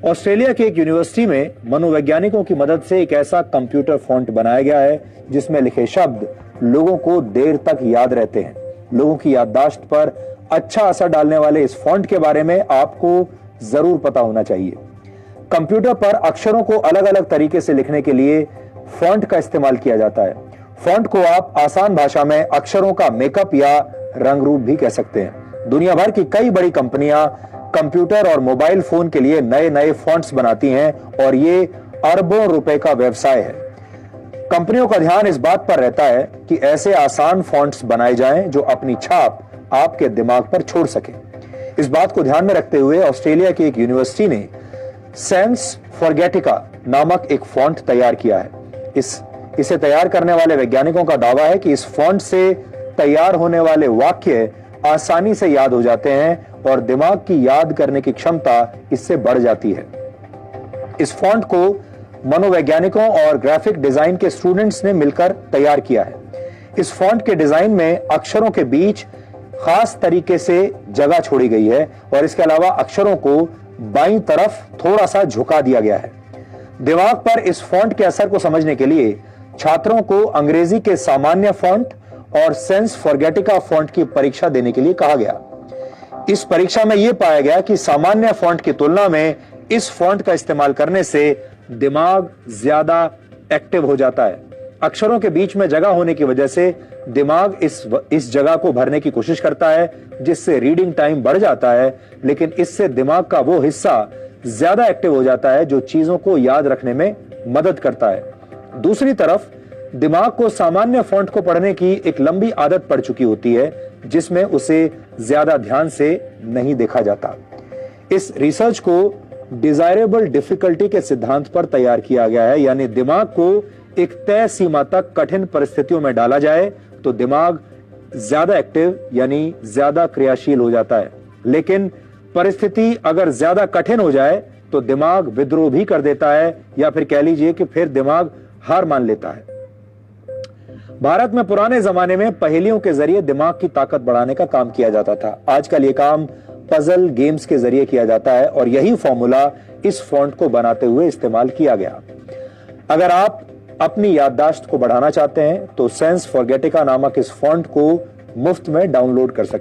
Australia की एक university में मनोवैज्ञानिकों की मदद से एक ऐसा कंप्यूटर फॉन्ट बनाया गया है जिसमें लिखे शब्द लोगों को देर तक याद रहते हैं। लोगों की याददाश्त पर अच्छा असर डालने वाले इस फॉन्ट के बारे में आपको जरूर पता होना चाहिए। कंप्यूटर पर अक्षरों को अलग अलग तरीके से लिखने के लिए फॉन्ट का इस्तेमाल किया जाता है। फॉन्ट को आप आसान भाषा में अक्षरों का मेकअप या रंग रूप भी कह सकते हैं। दुनिया भर की कई बड़ी कंपनियां कंप्यूटर और मोबाइल फोन के लिए नए नए फॉन्ट्स बनाती हैं और ये अरबों रुपए का व्यवसाय है। कंपनियों का ध्यान इस बात पर रहता है कि ऐसे आसान फॉन्ट्स बनाए जाएं जो अपनी छाप आपके दिमाग पर छोड़ सके। इस बात को ध्यान में रखते हुए ऑस्ट्रेलिया की एक यूनिवर्सिटी ने सेंस फॉर्गेटिका नामक एक फॉन्ट तैयार किया है। इसे तैयार करने वाले वैज्ञानिकों का दावा है कि इस फॉन्ट से तैयार होने वाले वाक्य आसानी से याद हो जाते हैं और दिमाग की याद करने की क्षमता इससे बढ़ जाती है। इस फॉन्ट को मनोवैज्ञानिकों और ग्राफिक डिजाइन के स्टूडेंट्स ने मिलकर तैयार किया है। इस फॉन्ट के डिजाइन में अक्षरों के बीच खास तरीके से जगह छोड़ी गई है और इसके अलावा अक्षरों को बाईं तरफ थोड़ा सा झुका दिया गया है। दिमाग पर इस फॉन्ट के असर को समझने के लिए छात्रों को अंग्रेजी के सामान्य फॉन्ट और सेंस फॉर्गेटिका फॉन्ट की परीक्षा देने के लिए कहा गया। इस परीक्षा में यह पाया गया कि सामान्य फॉन्ट की तुलना में इस फॉन्ट का इस्तेमाल करने से दिमाग ज्यादा एक्टिव हो जाता है। अक्षरों के बीच में जगह होने की वजह से दिमाग इस जगह को भरने की कोशिश करता है, जिससे रीडिंग टाइम बढ़ जाता है, लेकिन इससे दिमाग का वो हिस्सा ज्यादा एक्टिव हो जाता है जो चीजों को याद रखने में मदद करता है। दूसरी तरफ दिमाग को सामान्य फॉन्ट को पढ़ने की एक लंबी आदत पड़ चुकी होती है, जिसमें उसे ज्यादा ध्यान से नहीं देखा जाता। इस रिसर्च को डिजायरेबल डिफिकल्टी के सिद्धांत पर तैयार किया गया है, यानी दिमाग को एक तय सीमा तक कठिन परिस्थितियों में डाला जाए तो दिमाग ज्यादा एक्टिव यानी ज्यादा क्रियाशील हो जाता है, लेकिन परिस्थिति अगर ज्यादा कठिन हो जाए तो दिमाग विद्रोह भी कर देता है, या फिर कह लीजिए कि फिर दिमाग हार मान लेता है। भारत में पुराने जमाने में पहेलियों के जरिए दिमाग की ताकत बढ़ाने का काम किया जाता था। आजकल ये काम पजल गेम्स के जरिए किया जाता है और यही फॉर्मूला इस फॉन्ट को बनाते हुए इस्तेमाल किया गया। अगर आप अपनी याददाश्त को बढ़ाना चाहते हैं तो सेंस फॉर्गेटिका नामक इस फॉन्ट को मुफ्त में डाउनलोड कर सकते हैं।